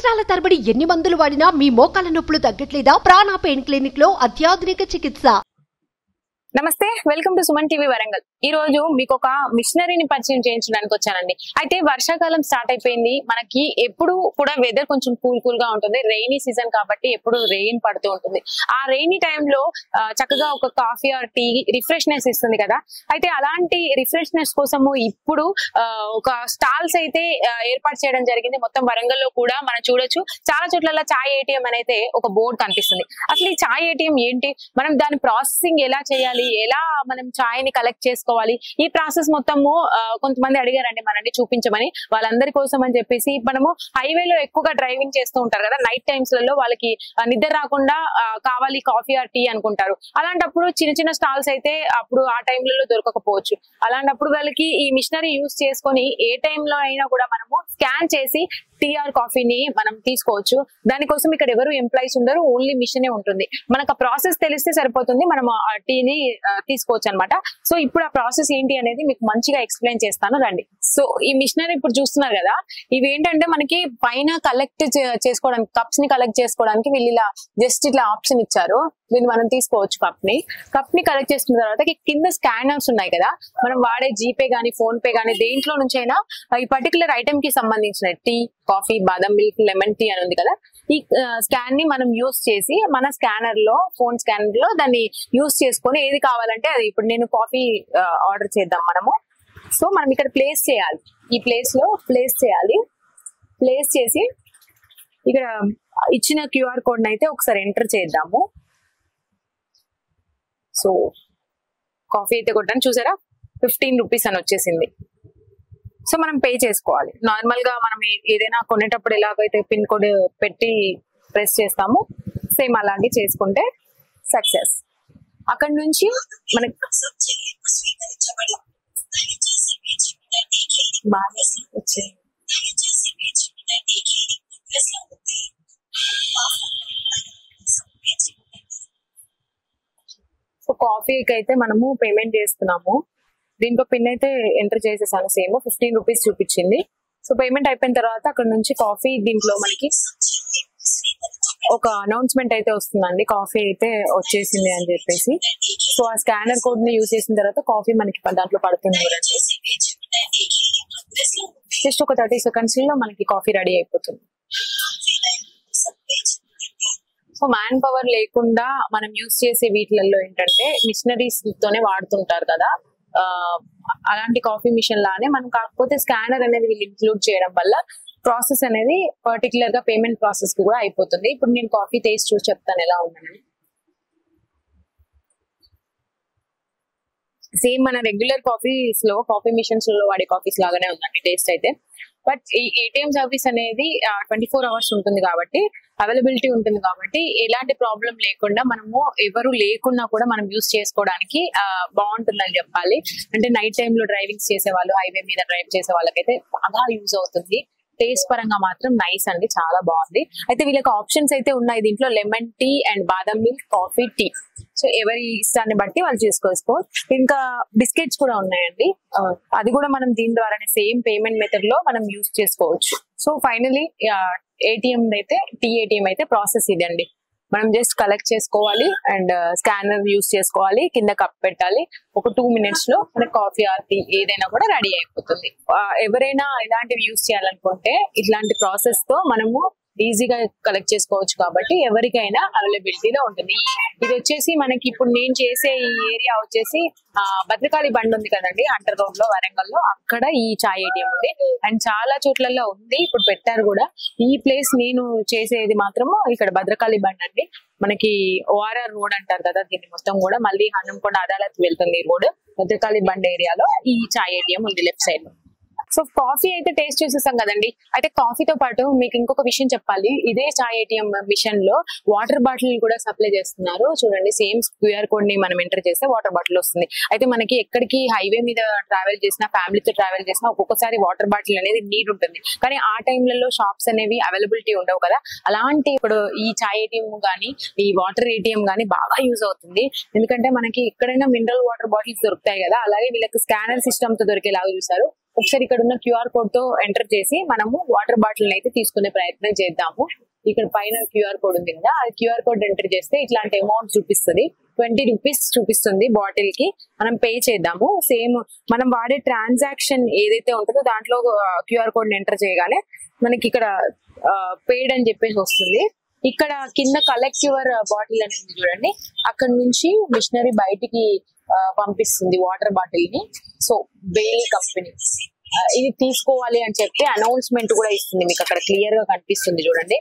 సంవత్సరాల తరబడి ఎన్ని మందులు వాడినా మీ మోకాల నొప్పులు తగ్గట్లేదా? ప్రాణ పెయిన్ క్లినిక్ లో అత్యాధునిక చికిత్స. నమస్తే, welcome to Suman TV Warangal. ఈ రోజు మీకు ఒక మిషనరీని పరిచయం చేయించడానికి వచ్చానండి. అయితే వర్షాకాలం స్టార్ట్ అయిపోయింది. మనకి ఎప్పుడు కూడా వెదర్ కొంచెం కూల్ గా ఉంటుంది. రెయినీ సీజన్ కాబట్టి ఎప్పుడు రెయిన్ పడుతూ ఉంటుంది. ఆ రెయినీ టైంలో చక్కగా ఒక కాఫీ ఆర్ టీ రిఫ్రెష్నెస్ ఇస్తుంది కదా. అయితే అలాంటి రిఫ్రెష్నెస్ కోసము ఇప్పుడు ఒక స్టాల్స్ అయితే ఏర్పాటు చేయడం జరిగింది. మొత్తం వరంగల్ లో కూడా మనం చూడొచ్చు. చాలా చోట్ల చాయ్ ఏటీఎం అనేది ఒక బోర్డు కనిపిస్తుంది. అసలు ఈ చాయ్ ఏటీఎం ఏంటి, మనం దాని ప్రాసెసింగ్ ఎలా చేయాలి, ఎలా మనం చాయ్ ని కలెక్ట్ చేసుకోవాలి, ఈ ప్రాసెస్ మొత్తము కొంతమంది అడిగారండి మనల్ని చూపించమని. వాళ్ళందరి కోసం అని చెప్పేసి మనము హైవేలో ఎక్కువగా డ్రైవింగ్ చేస్తూ ఉంటారు కదా, నైట్ టైమ్స్ లలో వాళ్ళకి నిద్ర రాకుండా కావాలి కాఫీ ఆర్ టీ అనుకుంటారు. అలాంటప్పుడు చిన్న చిన్న స్టాల్స్ అయితే అప్పుడు ఆ టైంలలో దొరకకపోవచ్చు. అలాంటప్పుడు వాళ్ళకి ఈ మిషనరీ యూజ్ చేసుకొని ఏ టైంలో అయినా కూడా మనము స్కాన్ చేసి టీ ఆర్ కాఫీని మనం తీసుకోవచ్చు. దానికోసం ఇక్కడ ఎవరు ఎంప్లాయీస్ ఉండరు, ఓన్లీ మిషనే ఉంటుంది. మనకు ఆ ప్రాసెస్ తెలిస్తే సరిపోతుంది, మనం ఆ టీని తీసుకోవచ్చు అనమాట. సో ఇప్పుడు ఆ ప్రాసెస్ ఏంటి అనేది మీకు మంచిగా ఎక్స్ప్లెయిన్ చేస్తాను, రండి. సో ఈ మిషనరీ ఇప్పుడు చూస్తున్నారు కదా, ఇవి ఏంటంటే మనకి పైన కలెక్ట్ చేసుకోవడానికి, కప్స్ ని కలెక్ట్ చేసుకోవడానికి వీళ్ళు ఇలా జస్ట్ ఇట్లా ఆప్షన్ ఇచ్చారు. దీన్ని మనం తీసుకోవచ్చు. కప్ ని కలెక్ట్ చేసుకున్న తర్వాత కింద స్కానర్స్ ఉన్నాయి కదా, మనం వాడే జీపే గానీ ఫోన్ పే గానీ దేంట్లో నుంచి అయినా ఈ పర్టికులర్ ఐటమ్ కి సంబంధించిన టీ, కాఫీ, బాదం మిల్క్, లెమన్ టీ అని ఉంది కదా, ఈ స్కాన్ ని మనం యూస్ చేసి మన స్కానర్ లో, ఫోన్ స్కానర్ లో దాన్ని యూస్ చేసుకొని ఏది కావాలంటే అది, ఇప్పుడు నేను కాఫీ ఆర్డర్ చేద్దాం మనము. సో మనం ఇక్కడ ప్లేస్ చేయాలి, ఈ ప్లేస్ లో ప్లేస్ చేయాలి. ప్లేస్ చేసి ఇక్కడ ఇచ్చిన క్యూఆర్ కోడ్ అయితే ఒకసారి ఎంటర్ చేద్దాము. సో కాఫీ అయితే కొట్టాను, చూసారా 15 రూపీస్ అని వచ్చేసింది. సో మనం పే చేసుకోవాలి. నార్మల్ గా మనం ఏదైనా కొనేటప్పుడు ఎలాగైతే పిన్ కోడ్ పెట్టి ప్రెస్ చేస్తామో సేమ్ అలాగే చేసుకుంటే సక్సెస్. అక్కడ నుంచి మనకి సో కాఫీకి అయితే మనము పేమెంట్ చేస్తున్నాము. దీంట్లో పిన్ అయితే ఎంటర్ చేసేసాను, సేమ్ 15 రూపీస్ చూపించింది. సో పేమెంట్ అయిపోయిన తర్వాత అక్కడ నుంచి కాఫీ, దీంట్లో మనకి ఒక అనౌన్స్మెంట్ అయితే వస్తుందండి, కాఫీ అయితే వచ్చేసింది అని చెప్పేసి. సో ఆ స్కానర్ కోడ్ ని యూజ్ చేసిన తర్వాత కాఫీ మనకి దాంట్లో పడుతుంది. జస్ట్ ఒక 30 సెకండ్స్ లో మనకి కాఫీ రెడీ అయిపోతుంది. సో మ్యాన్ పవర్ లేకుండా మనం యూజ్ చేసే వీటిలలో ఏంటంటే మిషనరీస్ తోనే వాడుతుంటారు కదా, అలాంటి కాఫీ మిషన్ లానే మనం, కాకపోతే స్కానర్ అనేది వీళ్ళు ఇంక్లూడ్ చేయడం వల్ల ప్రాసెస్ అనేది పర్టికులర్ గా పేమెంట్ ప్రాసెస్ కి కూడా అయిపోతుంది. ఇప్పుడు నేను కాఫీ టేస్ట్ చూసి చెప్తాను ఎలా ఉందని. సేమ్ మన రెగ్యులర్ కాఫీస్ లో, కాఫీ మిషన్స్ లో వాడే కాఫీస్ లాగానే ఉందండి టేస్ట్ అయితే. బట్ ఈ ఏటీఎం సర్వీస్ అనేది 24 అవర్స్ ఉంటుంది కాబట్టి, అవైలబిలిటీ ఉంటుంది కాబట్టి ఎలాంటి ప్రాబ్లం లేకుండా మనము ఎవరు లేకున్నా కూడా మనం యూజ్ చేసుకోవడానికి బాగుంటుందని చెప్పాలి. అంటే నైట్ టైమ్ లో డ్రైవింగ్స్ చేసే వాళ్ళు, హైవే మీద డ్రైవ్ చేసే వాళ్ళకైతే బాగా యూజ్ అవుతుంది. టేస్ట్ పరంగా మాత్రం నైస్ అండి, చాలా బాగుంది. అయితే వీళ్ళకి ఆప్షన్స్ అయితే ఉన్నాయి దీంట్లో, లెమన్ టీ అండ్ బాదం మిల్క్, కాఫీ, టీ. సో ఎవరి ఇష్టాన్ని బట్టి వాళ్ళు చేసుకోవచ్చు. ఇంకా బిస్కెట్స్ కూడా ఉన్నాయండి, అది కూడా మనం దీని ద్వారానే సేమ్ పేమెంట్ మెథడ్ లో మనం యూజ్ చేసుకోవచ్చు. సో ఫైనలీ ఏటీఎం అయితే, టీ ఏటీఎం అయితే ప్రాసెస్ ఇదండి. మనం జస్ట్ కలెక్ట్ చేసుకోవాలి అండ్ స్కానర్ యూజ్ చేసుకోవాలి, కింద కప్ పెట్టాలి. ఒక 2 minutes లో మనకి కాఫీ ఆర్ టీ ఏదైనా కూడా రెడీ అయిపోతుంది. ఎవరైనా ఇలాంటివి యూజ్ చేయాలనుకుంటే ఇట్లాంటి ప్రాసెస్ తో మనము ఈజీగా కలెక్ట్ చేసుకోవచ్చు కాబట్టి ఎవరికైనా అవైలబిలిటీలో ఉంటుంది. ఇది వచ్చేసి మనకి ఇప్పుడు నేను చేసే ఈ ఏరియా వచ్చేసి భద్రకాళి బండ్ ఉంది కదండి, అంటర్ రోడ్ లో, వరంగల్ లో, అక్కడ ఈ చాయ్ ఏటీఎం ఉంది. అండ్ చాలా చోట్లలో ఉంది, ఇప్పుడు పెట్టారు కూడా. ఈ ప్లేస్ నేను చేసేది మాత్రము ఇక్కడ భద్రకాళి బండ్ అండి. మనకి ఓఆర్ఆర్ రోడ్ అంటారు కదా, దీన్ని మొత్తం కూడా మళ్ళీ హన్నంకొండ అదాలత్ వెళ్తుంది ఈ రోడ్. భద్రకాళి బండ్ ఏరియాలో ఈ చాయ్ ఏటీఎం ఉంది లెఫ్ట్ సైడ్ లో. సో కాఫీ అయితే టేస్ట్ చేసేసాం కదండి. అయితే కాఫీతో పాటు మీకు ఇంకొక విషయం చెప్పాలి, ఇదే చాయ్ ఏటీఎం మిషన్ లో వాటర్ బాటిల్ కూడా సప్లై చేస్తున్నారు. చూడండి, సేమ్ క్యూఆర్ కోడ్ ని మనం ఎంటర్ చేస్తే వాటర్ బాటిల్ వస్తుంది. అయితే మనకి ఎక్కడికి హైవే మీద ట్రావెల్ చేసినా, ఫ్యామిలీతో ట్రావెల్ చేసినా ఒక్కొక్కసారి వాటర్ బాటిల్ అనేది నీడ్ ఉంటుంది. కానీ ఆ టైంలలో షాప్స్ అనేవి అవైలబిలిటీ ఉండవు కదా. అలాంటి ఇప్పుడు ఈ చాయ్ ఏటీఎం గానీ, ఈ వాటర్ ఏటీఎం గానీ బాగా యూజ్ అవుతుంది. ఎందుకంటే మనకి ఎక్కడైనా మినరల్ వాటర్ బాటిల్స్ దొరుకుతాయి కదా, అలాగే వీళ్ళకి స్కానర్ సిస్టమ్ తో దొరికేలాగా చూసారు. ఒకసారి ఇక్కడ ఉన్న క్యూఆర్ కోడ్ తో ఎంటర్ చేసి మనము వాటర్ బాటిల్ అయితే తీసుకునే ప్రయత్నం చేద్దాము. ఇక్కడ పైన క్యూఆర్ కోడ్ ఉంది కదా, ఆ క్యూఆర్ కోడ్ ఎంటర్ చేస్తే ఇట్లాంటి అమౌంట్ చూపిస్తుంది. 20 రూపీస్ చూపిస్తుంది బాటిల్ కి. మనం పే చేద్దాము. సేమ్ మనం వాడే ట్రాన్సాక్షన్ ఏదైతే ఉంటుందో దాంట్లో క్యూఆర్ కోడ్ ఎంటర్ చేయగానే మనకి ఇక్కడ పేడ్ అని చెప్పేసి వస్తుంది. ఇక్కడ కింద కలెక్ట్ యువర్ బాటిల్ అని ఉంది చూడండి, అక్కడ నుంచి మిషనరీ బయటికి పంపిస్తుంది వాటర్ బాటిల్ ని. సో బెయిలీ కంపెనీ ఇది తీసుకోవాలి అని చెప్పి అనౌన్స్మెంట్ కూడా ఇస్తుంది. మీకు అక్కడ క్లియర్ గా కనిపిస్తుంది చూడండి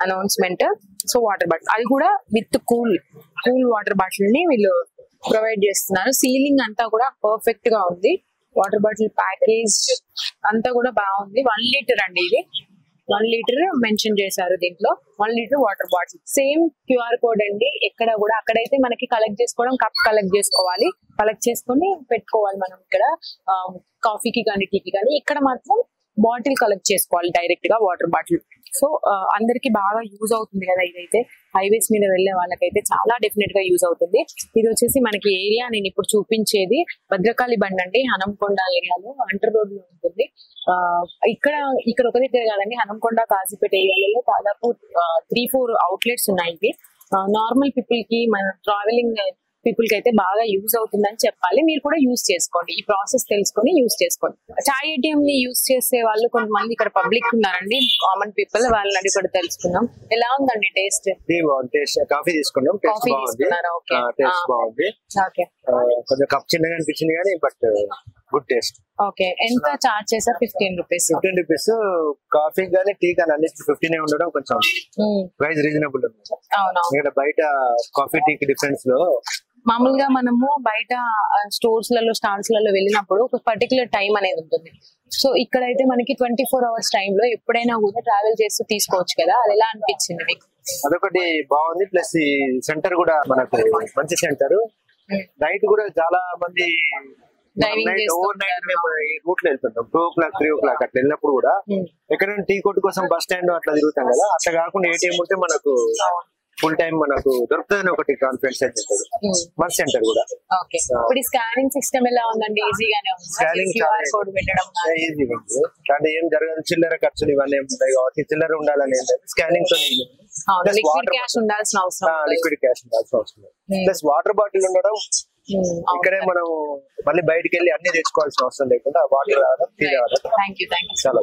అనౌన్స్మెంట్. సో వాటర్ బాటిల్ అది కూడా విత్ కూల్ వాటర్ బాటిల్ ని వీళ్ళు ప్రొవైడ్ చేస్తున్నారు. సీలింగ్ అంతా కూడా పర్ఫెక్ట్ గా ఉంది. వాటర్ బాటిల్ ప్యాకేజ్ అంతా కూడా బాగుంది. 1 లీటర్ అండి ఇది. 1 లీటర్ మెన్షన్ చేశారు దీంట్లో. 1 litre water bottle. Same QR code అండి. ఎక్కడ కూడా అక్కడైతే మనకి కలెక్ట్ చేసుకోవడం, కప్ కలెక్ట్ చేసుకోవాలి, కలెక్ట్ చేసుకొని పెట్టుకోవాలి మనం ఇక్కడ కాఫీకి కానీ టీకి కానీ. ఇక్కడ మాత్రం బాటిల్ కలెక్ట్ చేసుకోవాలి డైరెక్ట్ గా వాటర్ బాటిల్. సో అందరికి బాగా యూజ్ అవుతుంది కదా ఇదైతే. హైవేస్ మీద వెళ్లే వాళ్ళకైతే చాలా డెఫినెట్ గా యూజ్ అవుతుంది. ఇది వచ్చేసి మనకి ఏరియా నేను ఇప్పుడు చూపించేది భద్రకాళి బండ్ అండి, హనంకొండ ఏరియాలో అంటర్ రోడ్ లో ఉంటుంది. ఇక్కడ ఒక దగ్గర కాదండి, హనంకొండ కాజీపేట ఏరియాలలో దాదాపు 3-4 అవుట్లెట్స్ ఉన్నాయి. నార్మల్ పీపుల్ కి, మన ట్రావెలింగ్ పీపుల్ కి అయితే బాగా యూజ్ అవుతుందని చెప్పాలి. మీరు కూడా యూజ్ చేసుకోండి, ఈ ప్రాసెస్ తెలుసుకొని యూజ్ చేసుకోండి. చాయ్ ఏటీఎం ని యూజ్ చేసే వాళ్ళు కొంతమంది ఇక్కడ పబ్లిక్ ఉన్నారండి, కామన్ పీపుల్. వాళ్ళని అడిగి కూడా తెలుసుకుందాం. ఎలా ఉందండి టేస్ట్? కాఫీ తీసుకున్నాం, కాఫీ తీసుకున్నారా? ఓకే, కొంచెం కప్ చిన్నగా అనిపించింది కానీ బట్ గుడ్ టేస్ట్. ఓకే, ఎంత చార్జ్ చేశారు? 15 రూపీస్. 15 రూపీస్. కాఫీ కానీ టీ కానీ అన్ని 15 ఉండడం కొంచెం ప్రైస్ రీజనబుల్ ఉంది. ఇక్కడ బయట కాఫీ టీకి డిఫరెన్స్ లో మామూలుగా మనము బయట స్టోర్స్ లలో, స్టాల్స్ లలో వెళ్ళినప్పుడు ఒక పర్టికులర్ టైం అనేది ఉంటుంది. సో ఇక్కడైతే మనకి 24 అవర్స్ టైంలో ఎప్పుడైనా కూడా ట్రావెల్ చేస్తూ తీసుకోవచ్చు కదా. అది ఎలా అనిపించింది మీకు? అదొకటి బాగుంది. ప్లస్ ఈ సెంటర్ కూడా మనకు మంచి సెంటర్. నైట్ కూడా చాలా మంది ఓవర్ నైట్ మేము ఈ రూట్ లో వెళ్తుంటాం. 2 o'clock 3 o'clock అట్లా వెళ్ళినప్పుడు కూడా ఎక్కడైనా టీ కొట్టు కోసం బస్ స్టాండ్ అట్లా తిరుగుతాం కదా, అట్లా కాకుండా ఏటీఎం ఉంటే మనకు ఫుల్ టైం మనకు దొరుకుతుందని ఒకటి కాన్ఫిడెన్స్ అయితే మన సెంటర్ కూడా. ఓకే, ఇప్పుడు స్కానింగ్ సిస్టమ్ ఎలా ఉందండి? ఈజీగానే ఉంది. స్కానింగ్ కోడ్ పెట్టడం ఈజీగా ఉంది. అంటే ఏం జరగదు, చిల్లర ఖర్చులు ఇవన్నీ ఉంటాయి కాబట్టి చిల్లర ఉండాలని స్కానింగ్ తో లిక్విడ్ క్యాష్ ఉండాల్సిన అవసరం. ప్లస్ వాటర్ బాటిల్ ఉండడం. ఇక్కడే మనం మళ్ళీ బయటకు వెళ్ళి అన్ని తెచ్చుకోవాల్సిన అవసరం లేకుండా వాటర్ రావడం, టీ రావడం చాలా